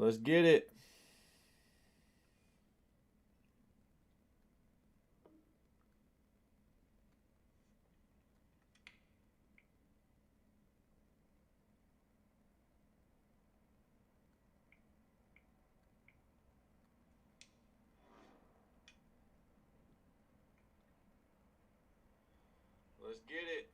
Let's get it. Let's get it.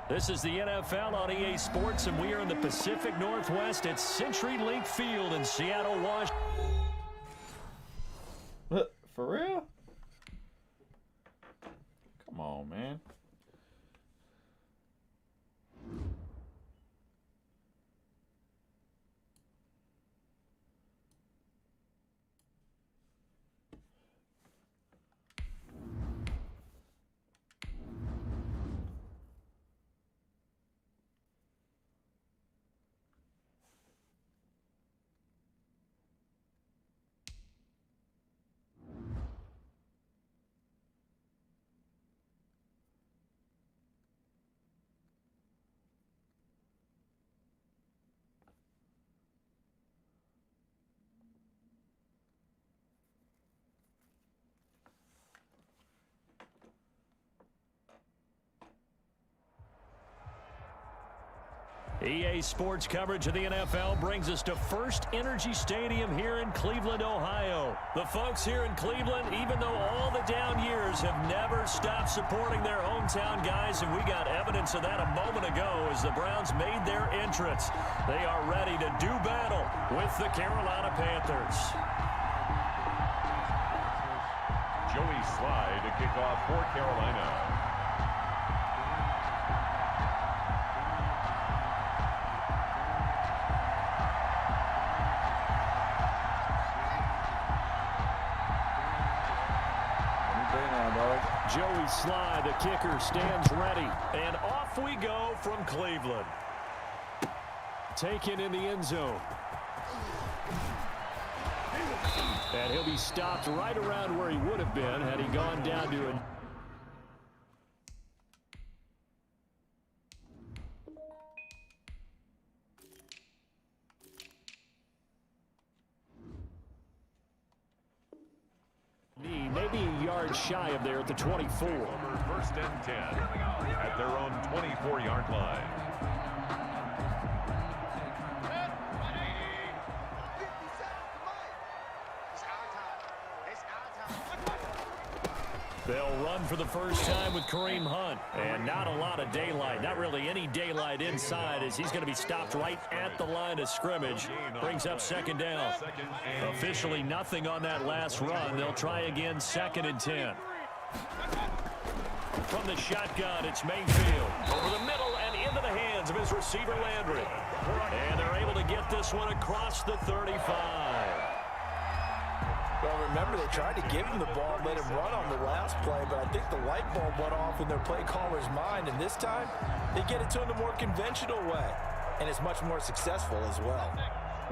This is the NFL on EA Sports, and we are in the Pacific Northwest at CenturyLink Field in Seattle, Washington. For real? Come on, man. EA Sports coverage of the NFL brings us to First Energy Stadium here in Cleveland, Ohio. The folks here in Cleveland, even though all the down years, have never stopped supporting their hometown guys, and we got evidence of that a moment ago as the Browns made their entrance. They are ready to do battle with the Carolina Panthers. Joey Slye to kick off for Carolina. Joey Slye, the kicker, stands ready. And off we go from Cleveland. Taken in the end zone. And he'll be stopped right around where he would have been had he gone down to an... maybe a yard shy of there at the 24. First and 10 at their own 24-yard line. They'll run for the first time with Kareem Hunt. And not a lot of daylight, not really any daylight inside, as he's going to be stopped right at the line of scrimmage. Brings up second down. Officially nothing on that last run. They'll try again, 2nd and 10. From the shotgun, it's Mayfield. Over the middle and into the hands of his receiver, Landry. And they're able to get this one across the 35. Well, remember, they tried to give him the ball and let him run on the last play, but I think the light bulb went off in their play caller's mind, and this time they get it to him the more conventional way, and it's much more successful as well.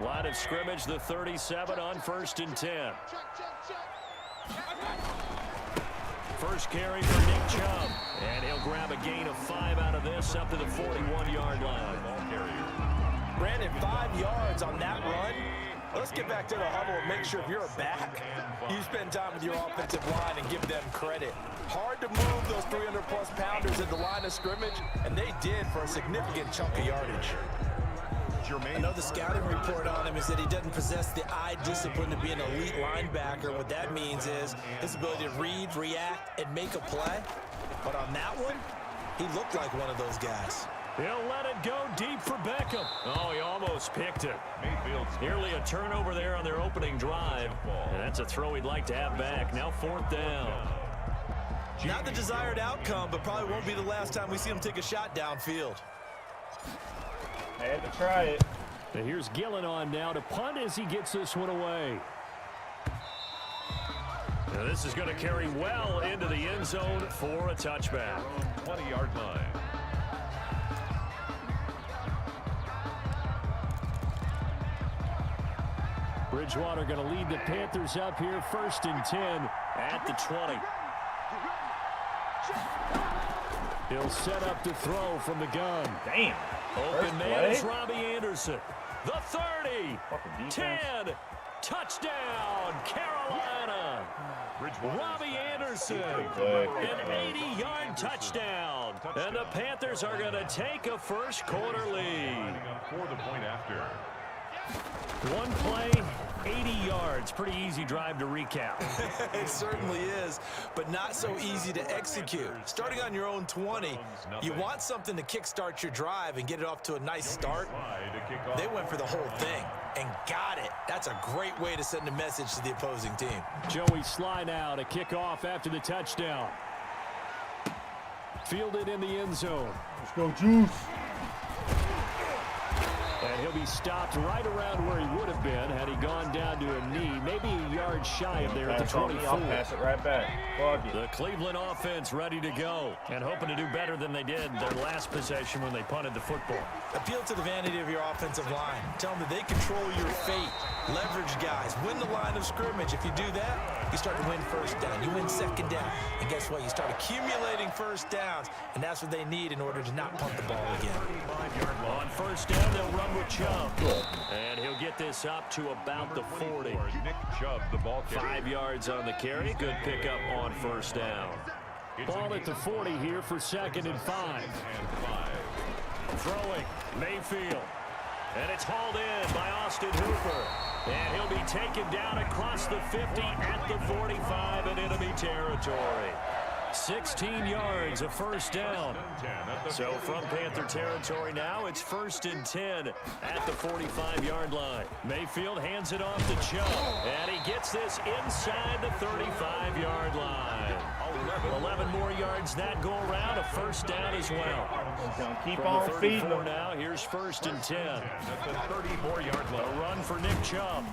Line of scrimmage, the 37 on 1st and 10. First carry for Nick Chubb, and he'll grab a gain of 5 out of this up to the 41-yard line. Brandon, 5 yards on that run. Let's get back to the huddle and make sure if you're a back, you spend time with your offensive line and give them credit. Hard to move those 300-plus pounders at the line of scrimmage, and they did for a significant chunk of yardage. I know the scouting report on him is that he doesn't possess the eye discipline to be an elite linebacker. What that means is his ability to read, react, and make a play. But on that one, he looked like one of those guys. He'll let it go deep for Beckham. Oh, he almost picked it. Nearly a turnover there on their opening drive. And that's a throw he'd like to have back. Now 4th down. Not the desired outcome, but probably won't be the last time we see him take a shot downfield. I had to try it. And here's Gillen on now to punt as he gets this one away. Now this is going to carry well into the end zone for a touchback. 20-yard line. Bridgewater going to lead the Panthers up here, 1st and 10 at the 20. He'll set up to throw from the gun. Damn. Open First man is play. Robbie Anderson. The 30, Fucking defense. 10, touchdown, Carolina. Robbie Anderson, play. an 80-yard touchdown. And the Panthers are going to take a first quarter lead. For the point after. One play, 80 yards. Pretty easy drive to recap. It certainly is, but not so easy to execute. Starting on your own 20, you want something to kickstart your drive and get it off to a nice start. They went for the whole thing and got it. That's a great way to send a message to the opposing team. Joey Sly now to kick off after the touchdown. Fielded in the end zone. Let's go, Juice. And he'll be stopped right around where he would have been had he gone down to a knee, maybe a yard shy of there at the Pass on me, 24. I'll pass it right back. Fuck it. The Cleveland offense ready to go and hoping to do better than they did their last possession when they punted the football. Appeal to the vanity of your offensive line. Tell them that they control your fate. Leverage guys. Win the line of scrimmage. If you do that, you start to win first down. You win second down. And guess what? You start accumulating first downs. And that's what they need in order to not punt the ball again. On first down, they'll run with Chubb. And he'll get this up to about the 40. Nick Chubb, the ball carrier. 5 yards on the carry. Good pickup on first down. Ball at the 40 here for 2nd and 5. Throwing, Mayfield. And it's hauled in by Austin Hooper. And he'll be taken down across the 50 at the 45 in enemy territory. 16 yards, a first down. So from Panther territory now, it's 1st and 10 at the 45-yard line. Mayfield hands it off to Chubb, and he gets this inside the 35-yard line. 11 more yards that go around, a first down as well. Gonna keep From on the feeding 34 them. now, here's 1st and 10. At the 34-yard line. A run for Nick Chubb.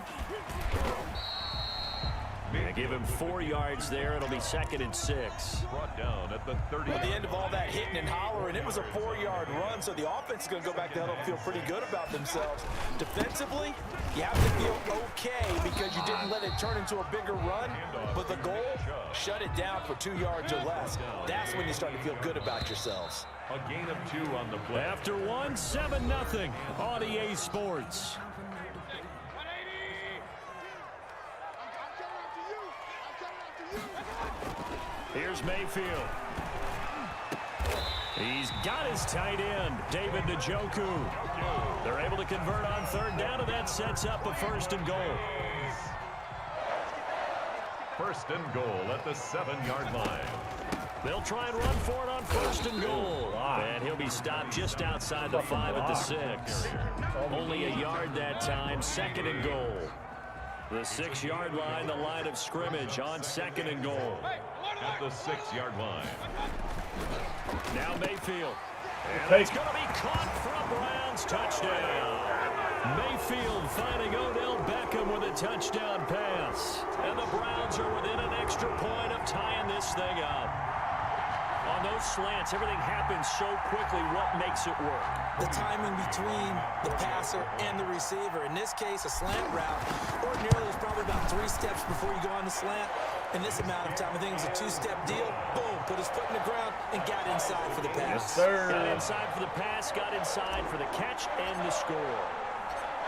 They give him 4 yards there. It'll be 2nd and 6. Brought down at the 30. At the end of all that hitting and hollering, it was a 4-yard run, so the offense is going to go back to huddle and feel pretty good about themselves. Defensively, you have to feel okay because you didn't let it turn into a bigger run, but the goal, shut it down for 2 yards or less. That's when you start to feel good about yourselves. A gain of 2 on the play. After 1, 7-0 on EA Sports. Here's Mayfield. He's got his tight end, David Njoku. They're able to convert on 3rd down, and that sets up a 1st and goal. 1st and goal at the 7-yard line. They'll try and run for it on 1st and goal. And he'll be stopped just outside the 5 at the 6. Only a yard that time, 2nd and goal. The 6-yard line, the line of scrimmage on 2nd and goal. At the 6-yard line. Now Mayfield. And it's going to be caught for a Browns touchdown. Mayfield finding Odell Beckham with a touchdown pass. And the Browns are within an extra point of tying this thing up. On those slants, everything happens so quickly. What makes it work? The timing between the passer and the receiver. In this case, a slant route. Ordinarily, it's probably about 3 steps before you go on the slant. In this amount of time, I think it was a 2-step deal. Boom, put his foot in the ground and got inside for the pass. Yes, sir. Got inside for the pass, got inside for the catch and the score.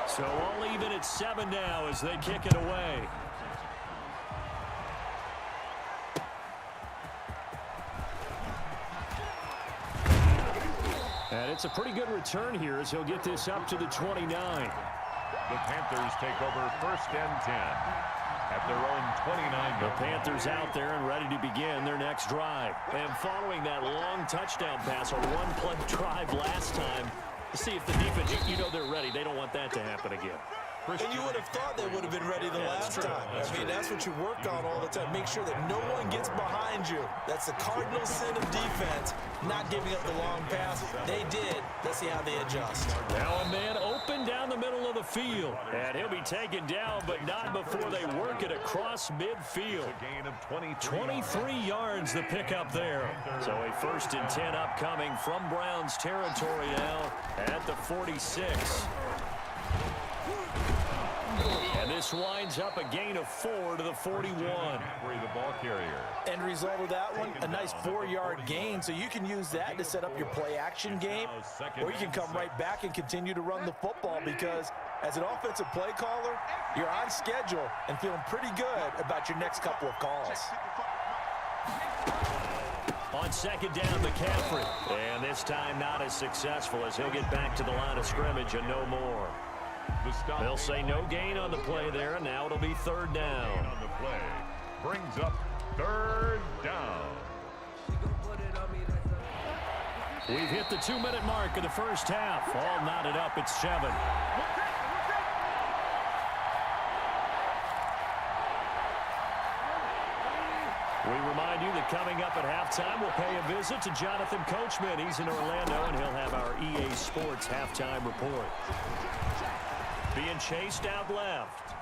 So all even at 7 now as they kick it away. And it's a pretty good return here as he'll get this up to the 29. The Panthers take over 1st and 10 at their own 29. The Panthers out there and ready to begin their next drive. And following that long touchdown pass, a one-play drive last time, see if the defense, you know they're ready. They don't want that to happen again. And you would have thought they would have been ready the last time. I mean, that's what you work on all the time. Make sure that no one gets behind you. That's the cardinal sin of defense, not giving up the long pass. They did. Let's see how they adjust. Now a man open down the middle of the field. And he'll be taken down, but not before they work it across midfield. A gain of 23 yards the pickup there. So a 1st and 10 upcoming from Browns territory now at the 46. And this winds up a gain of 4 to the 41. The ball carrier. End result of that one, a nice 4-yard gain. So you can use that to set up your play-action game, or you can come right back and continue to run the football because as an offensive play caller, you're on schedule and feeling pretty good about your next couple of calls. On 2nd down, McCaffrey. And this time not as successful as he'll get back to the line of scrimmage and no more. They'll say no gain on the play there, and now it'll be 3rd down. On the play brings up 3rd down. We've hit the 2-minute mark of the first half. All knotted up at 7. We remind you that coming up at halftime, we'll pay a visit to Jonathan Coachman. He's in Orlando, and he'll have our EA Sports halftime report. Being chased out left.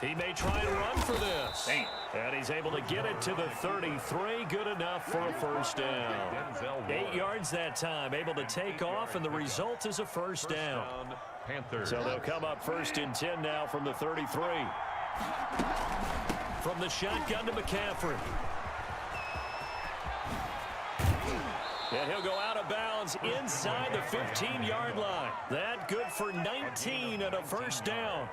He may try and run for this. And he's able to get it to the 33. Good enough for a 1st down. 8 yards that time. Able to take off, and the result is a 1st down. Panthers. So they'll come up 1st and 10 now from the 33. From the shotgun to McCaffrey. And he'll go out of bounds inside the 15-yard line. That good for 19 and a 1st down.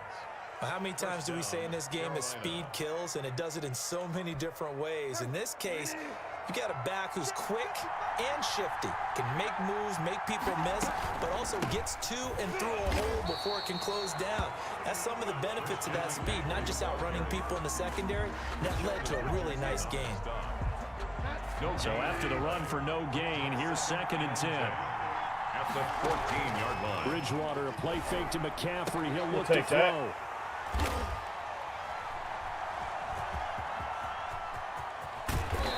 How many times do we say in this game that speed kills, and it does it in so many different ways? In this case, you got a back who's quick and shifty, can make moves, make people miss, but also gets to and through a hole before it can close down. That's some of the benefits of that speed, not just outrunning people in the secondary. That led to a really nice game. So after the run for no gain, here's 2nd and 10. At the 14-yard line. Bridgewater, a play fake to McCaffrey. He'll look to take throw. that.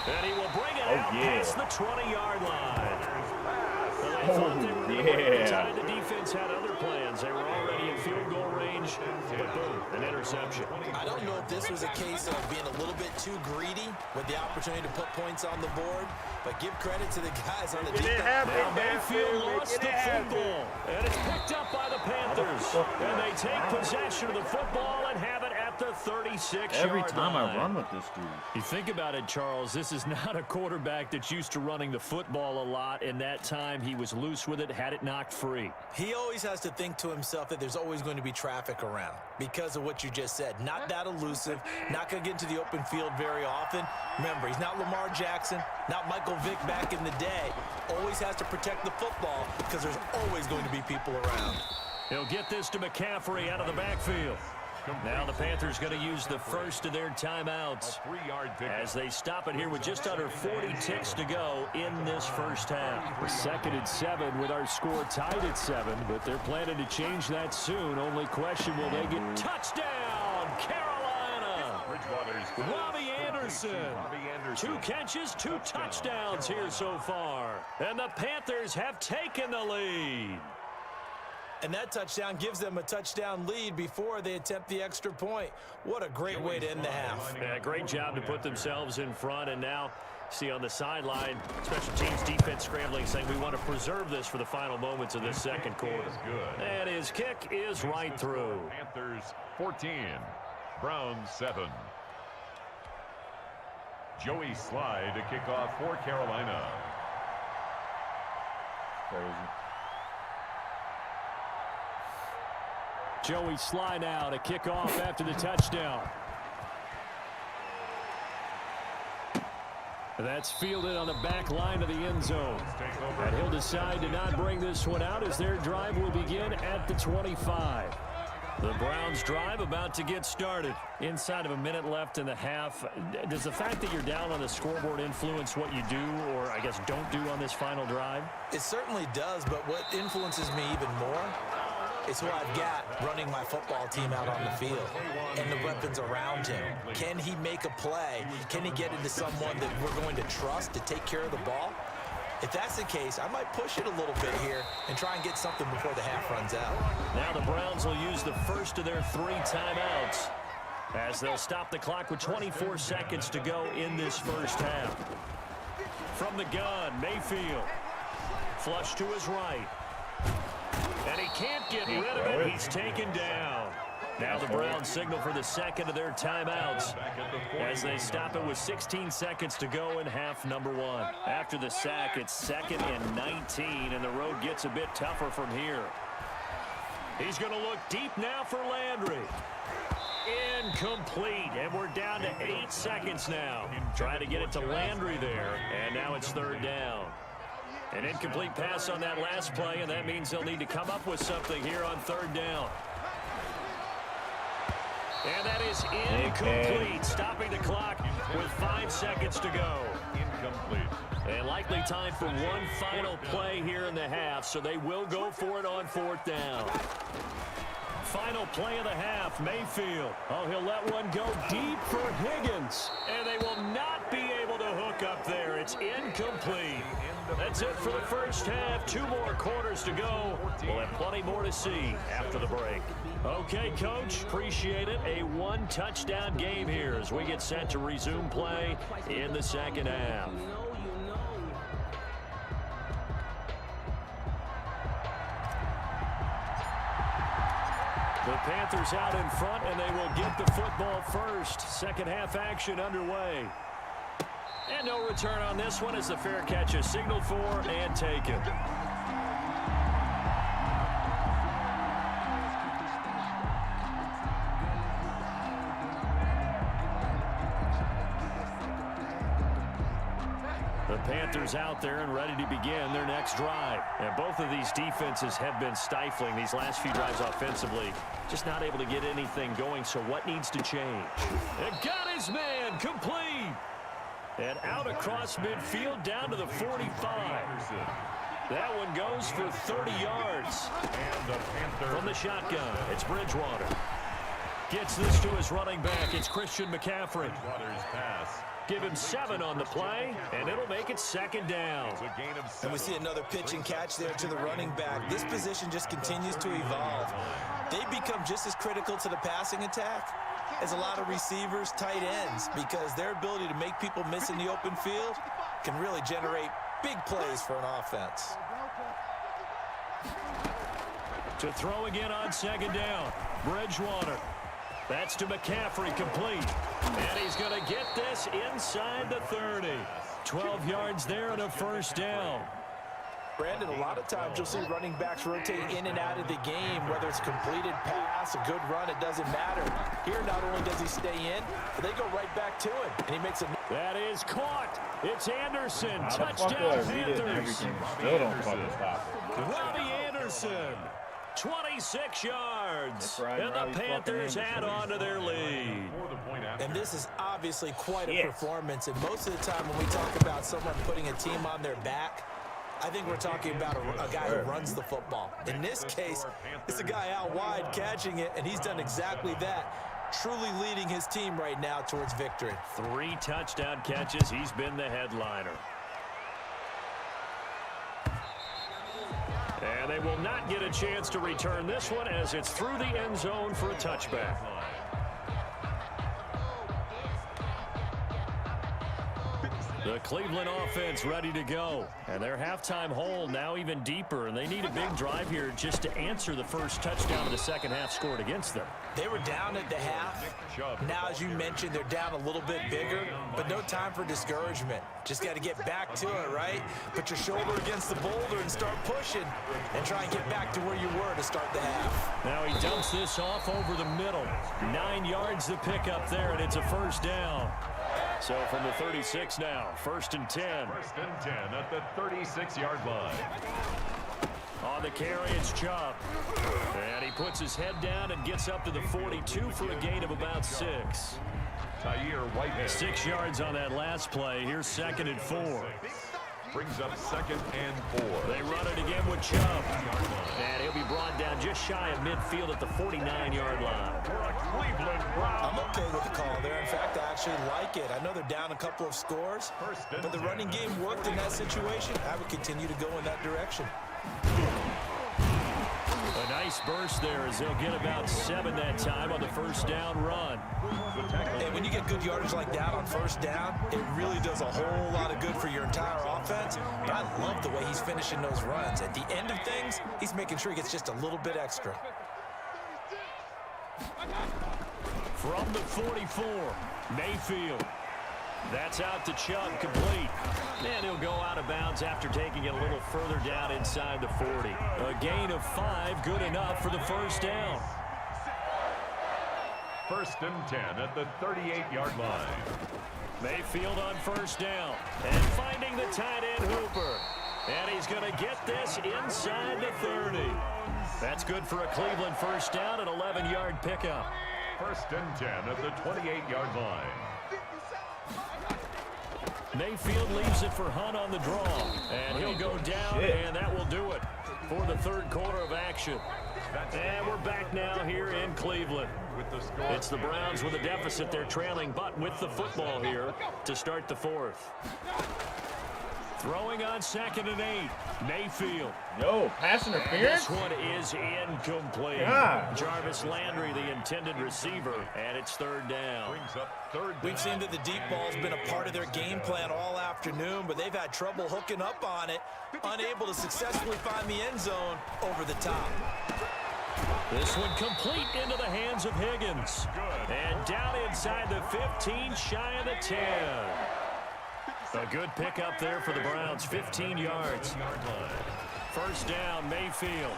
And he will bring it out past the 20-yard line. Well, they thought they were going to break the tie. The defense had other plans. They were already in field goal range, but boom, an interception. I don't know if this was a case of being a little bit too greedy with the opportunity to put points on the board, but give credit to the guys on the defense. Now Mayfield lost the football, and it's picked up by the Panthers. And they take possession of the football and have it at the 36-yard line. Every time I run with this dude. You think about it, Charles, this is not a quarterback that's used to running the football a lot, and that time he was loose with it, had it knocked free. He always has to think to himself that there's always going to be traffic around because of what you just said. Not that elusive, not going to get into the open field very often. Remember, he's not Lamar Jackson, not Michael Vick back in the day. Always has to protect the football because there's always going to be people around. He'll get this to McCaffrey out of the backfield. Now the Panthers going to use the first of their timeouts as they stop it here with just under 40 ticks to go in this first half. We're 2nd and 7 with our score tied at 7, but they're planning to change that soon. Only question, will they get touchdown, Carolina? Robbie Anderson. 2 catches, 2 touchdowns here so far. And the Panthers have taken the lead. And that touchdown gives them a touchdown lead before they attempt the extra point. What a great way to end the half. Yeah, great job to put themselves in front. And now, see on the sideline, special teams defense scrambling, saying we want to preserve this for the final moments of this second quarter. And his kick is right through. Panthers 14, Browns 7. Joey Slye to kick off for Carolina. Crazy. Joey Slye now to kick off after the touchdown. That's fielded on the back line of the end zone. And he'll decide to not bring this one out as their drive will begin at the 25. The Browns drive about to get started. Inside of a minute left in the half. Does the fact that you're down on the scoreboard influence what you do, or I guess don't do on this final drive? It certainly does, but what influences me even more It's who I've got running my football team out on the field and the weapons around him. Can he make a play? Can he get into someone that we're going to trust to take care of the ball? If that's the case, I might push it a little bit here and try and get something before the half runs out. Now the Browns will use the first of their 3 timeouts as they'll stop the clock with 24 seconds to go in this first half. From the gun, Mayfield. Flush to his right. And he can't get rid of it. He's taken down. Now the Browns signal for the second of their timeouts as they stop it with 16 seconds to go in half number 1. After the sack, it's 2nd and 19, and the road gets a bit tougher from here. He's going to look deep now for Landry. Incomplete, and we're down to 8 seconds now. Trying to get it to Landry there, and now it's 3rd down. An incomplete pass on that last play, and that means they'll need to come up with something here on 3rd down. And that is incomplete, stopping the clock with 5 seconds to go. Incomplete. And likely time for one final play here in the half, so they will go for it on 4th down. Final play of the half, Mayfield. Oh, he'll let one go deep for Higgins. And they will not be able to hook up there. It's incomplete. That's it for the first half. 2 more quarters to go. We'll have plenty more to see after the break. Okay, Coach, appreciate it. A 1-touchdown game here as we get set to resume play in the second half. The Panthers out in front, and they will get the football first. Second half action underway. And no return on this one as the fair catch is signaled for and taken. The Panthers out there and ready to begin their next drive. And both of these defenses have been stifling these last few drives offensively. Just not able to get anything going, so what needs to change? And got his man, complete. And out across midfield down to the 45. That one goes for 30 yards. From the shotgun, it's Bridgewater. Gets this to his running back. It's Christian McCaffrey. Give him 7 on the play, and it'll make it 2nd down. And we see another pitch and catch there to the running back. This position just continues to evolve. They become just as critical to the passing attack as a lot of receivers, tight ends, because their ability to make people miss in the open field can really generate big plays for an offense. To throw again on 2nd down, Bridgewater. That's to McCaffrey, complete. And he's going to get this inside the 30. 12 yards there and a 1st down. Brandon, a lot of times you'll see running backs rotate in and out of the game, whether it's a completed pass, a good run, it doesn't matter. Here, not only does he stay in, but they go right back to him, and he makes a... That is caught. It's Anderson. Touchdown, Panthers. Still don't fucking stop it. Robbie Anderson. 26 yards. And the Panthers add on to their lead. And this is obviously quite a performance. And most of the time when we talk about someone putting a team on their back, I think we're talking about a guy who runs the football. In this case, it's a guy out wide catching it, and he's done exactly that. Truly leading his team right now towards victory. 3 touchdown catches. He's been the headliner. And they will not get a chance to return this one as it's through the end zone for a touchback. The Cleveland offense ready to go. And their halftime hole now even deeper. And they need a big drive here just to answer the first touchdown of the second half scored against them. They were down at the half. Now, as you mentioned, they're down a little bit bigger, but no time for discouragement. Just got to get back to it, right? Put your shoulder against the boulder and start pushing and try and get back to where you were to start the half. Now he dumps this off over the middle. 9 yards to pick up there, and it's a 1st down. So from the 36 now, 1st and 10. 1st and 10 at the 36-yard line. On the carry, it's Chubb. And he puts his head down and gets up to the 42 for a gain of about 6. Tahir Whitehead. 6 yards on that last play. Here's 2nd and 4. Brings up 2nd and 4. They run it again with Chubb. And he'll to be brought down just shy of midfield at the 49-yard line. For a Cleveland Brown. I'm okay with the call there. In fact, I actually like it. I know they're down a couple of scores, but the running game worked in that situation. I would continue to go in that direction. A nice burst there as they'll get about 7 that time on the first down run. And when you get good yardage like that on first down, it really does a whole lot of good for your entire offense. But I love the way he's finishing those runs. At the end of things, he's making sure he gets just a little bit extra. From the 44, Mayfield. That's out to Chubb, complete. And he'll go out of bounds after taking it a little further down inside the 40. A gain of 5, good enough for the first down. 1st and 10 at the 38-yard line. Mayfield on first down. And finding the tight end, Hooper. And he's going to get this inside the 30. That's good for a Cleveland first down, an 11-yard pickup. 1st and 10 at the 28-yard line. Mayfield leaves it for Hunt on the draw. And he'll go down, and that will do it for the third quarter of action. And we're back now here in Cleveland. It's the Browns with a deficit. They're trailing, but with the football here to start the fourth. Throwing on 2nd and 8. Mayfield. Yo, pass interference? This one is incomplete. God. Jarvis Landry, the intended receiver, and it's 3rd down. Brings up 3rd down. We've seen that the deep ball's been a part of their game plan all afternoon, but they've had trouble hooking up on it, unable to successfully find the end zone over the top. This one complete into the hands of Higgins. And down inside the 15, shy of the 10. A good pickup there for the Browns, 15 yards. First down, Mayfield.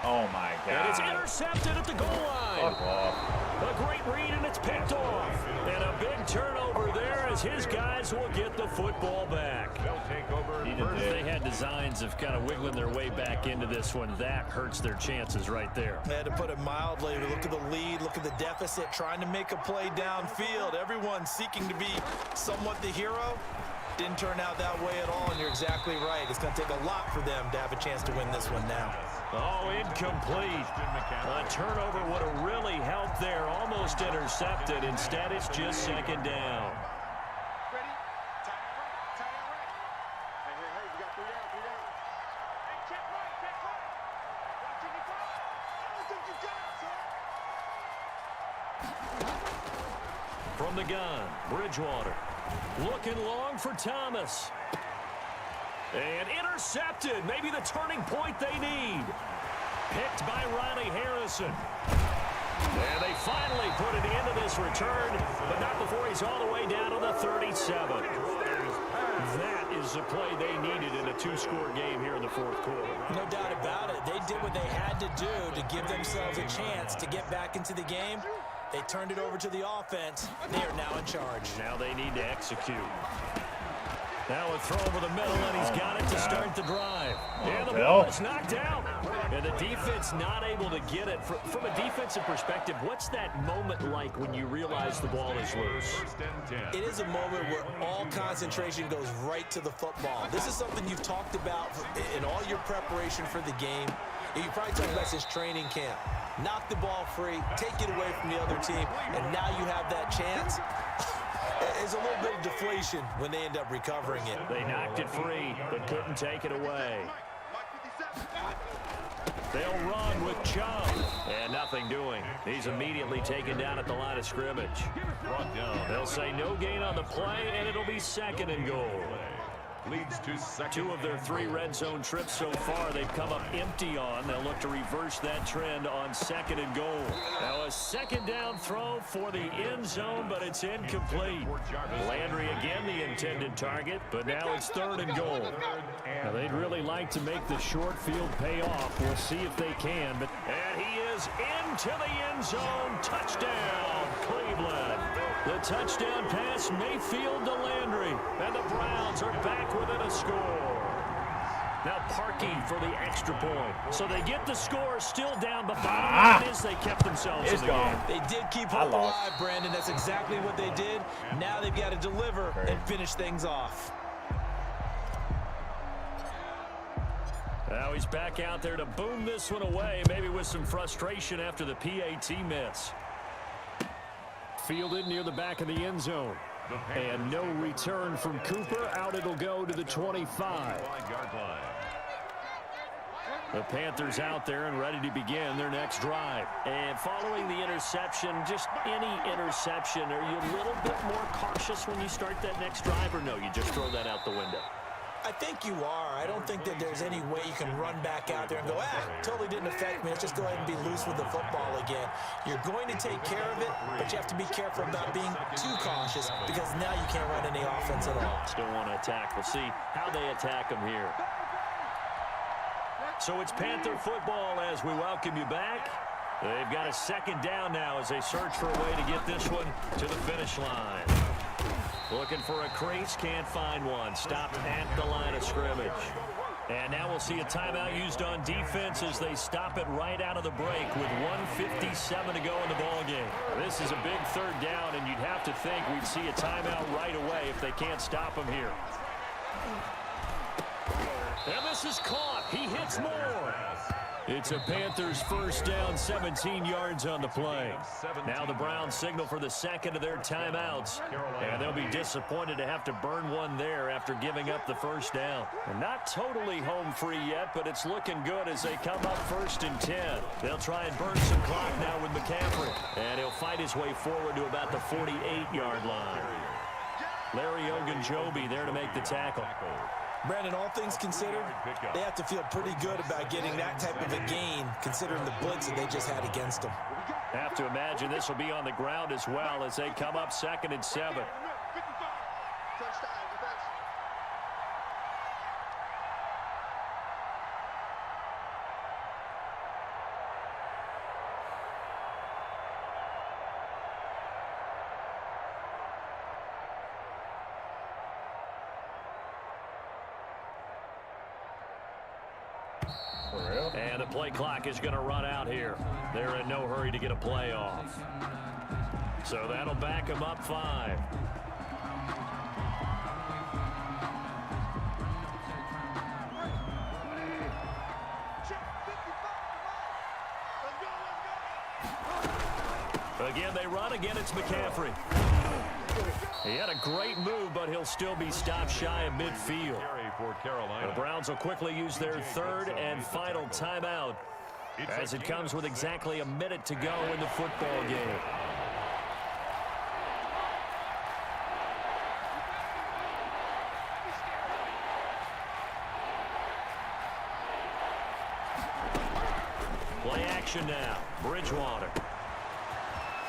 Oh, my God. And it's intercepted at the goal line. Fuck off. A great read, and it's picked off. And a big turnover there as his guys will get the football back. They'll take over. They had designs of kind of wiggling their way back into this one. That hurts their chances right there. They had to put it mildly. Look at the lead, look at the deficit, trying to make a play downfield. Everyone seeking to be somewhat the hero. Didn't turn out that way at all, and you're exactly right. It's going to take a lot for them to have a chance to win this one now. Oh, incomplete. A turnover would have really helped there. Almost intercepted. Instead, it's just 2nd down. From the gun, Bridgewater. Looking long for Thomas. And intercepted. Maybe the turning point they need. Picked by Riley Harrison. And they finally put it into this return, but not before he's all the way down to the 37. That is the play they needed in a 2-score game here in the 4th quarter. No doubt about it. They did what they had to do to give themselves a chance to get back into the game. They turned it over to the offense. They are now in charge. Now they need to execute. Now a throw over the middle, and he's got it to start the drive. And the ball is knocked out. And the defense not able to get it. From a defensive perspective, what's that moment like when you realize the ball is loose? It is a moment where all concentration goes right to the football. This is something you've talked about in all your preparation for the game. You probably talked about since training camp. Knock the ball free, take it away from the other team, and now you have that chance. There's a little bit of deflation when they end up recovering it. They knocked it free, but couldn't take it away. They'll run with Chubb, and nothing doing. He's immediately taken down at the line of scrimmage. They'll say no gain on the play, and it'll be 2nd and goal. Leads to 2nd. 2 of their 3 red zone trips so far they've come up empty on. They'll look to reverse that trend on 2nd and goal. Now a 2nd down throw for the end zone, but it's incomplete. Landry again the intended target, but now it's 3rd and goal. Now they'd really like to make the short field pay off. We'll see if they can. And he is into the end zone. Touchdown, Cleveland. The touchdown pass, Mayfield to Landry. And the Browns are back within a score. Now Parkey for the extra point. So they get the score, still down, but bottom line is they kept themselves in the game. They did keep hope alive, Brandon. That's exactly what they did. Now they've got to deliver and finish things off. Now he's back out there to boom this one away, maybe with some frustration after the PAT miss. Fielded near the back of the end zone. And no return from Cooper. Out it'll go to the 25. The Panthers out there and ready to begin their next drive. And following the interception, just any interception, are you a little bit more cautious when you start that next drive, or no, you just throw that out the window? I think you are. I don't think that there's any way you can run back out there and go, totally didn't affect me. Let's just go ahead and be loose with the football again. You're going to take care of it, but you have to be careful about being too cautious because now you can't run any offense at all. Still want to attack. We'll see how they attack them here. So it's Panther football as we welcome you back. They've got a second down now as they search for a way to get this one to the finish line. Looking for a crease, can't find one. Stopped at the line of scrimmage. And now we'll see a timeout used on defense as they stop it right out of the break with 1:57 to go in the ballgame. This is a big third down, and you'd have to think we'd see a timeout right away if they can't stop them here. And this is caught. He hits more. It's a Panthers first down, 17 yards on the play. Now the Browns signal for the second of their timeouts. And they'll be disappointed to have to burn one there after giving up the first down. And not totally home free yet, but it's looking good as they come up 1st and 10. They'll try and burn some clock now with McCaffrey. And he'll fight his way forward to about the 48-yard line. Larry Ogunjobi there to make the tackle. Brandon, all things considered, they have to feel pretty good about getting that type of a gain, considering the blitz that they just had against them. Have to imagine this will be on the ground as well as they come up 2nd and 7. And the play clock is going to run out here. They're in no hurry to get a play off. So that'll back them up 5. Again, they run. Again, it's McCaffrey. He had a great move, but he'll still be stopped shy of midfield. The Browns will quickly use their third and final timeout as it comes with exactly a minute to go in the football game. Play action now. Bridgewater.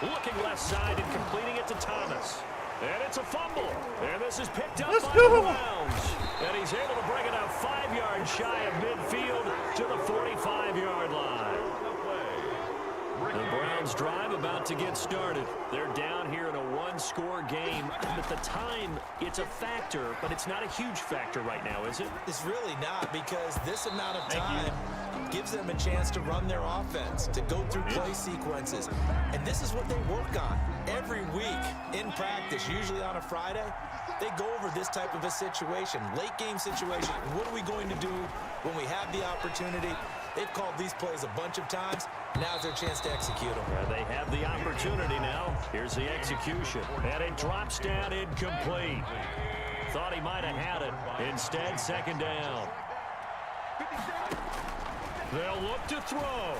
Looking left side and completing it to Thomas. And it's a fumble. And this is picked up by the Browns. And he's able to bring it up 5 yards shy of midfield to the 45-yard line. The Browns drive about to get started. They're down here in a one-score game. And at the time, it's a factor, but it's not a huge factor right now, is it? It's really not, because this amount of time gives them a chance to run their offense, to go through play sequences. And this is what they work on every week in practice, usually on a Friday. They go over this type of a situation, late game situation. What are we going to do when we have the opportunity? They've called these plays a bunch of times. Now's their chance to execute them. They have the opportunity now. Here's the execution. And it drops down incomplete. Thought he might have had it. Instead, second down. They'll look to throw.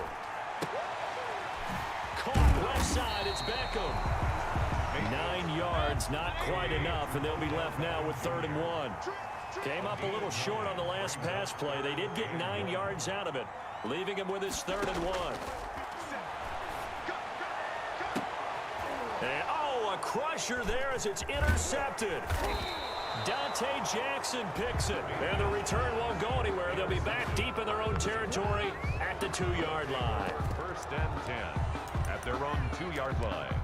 Caught left side. It's Beckham. 9 yards, not quite enough, and they'll be left now with 3rd and 1. Came up a little short on the last pass play. They did get 9 yards out of it, leaving him with his 3rd and 1. And, a crusher there as it's intercepted. Dante Jackson picks it, and the return won't go anywhere. They'll be back deep in their own territory at the 2-yard line. 1st and 10 at their own 2-yard line.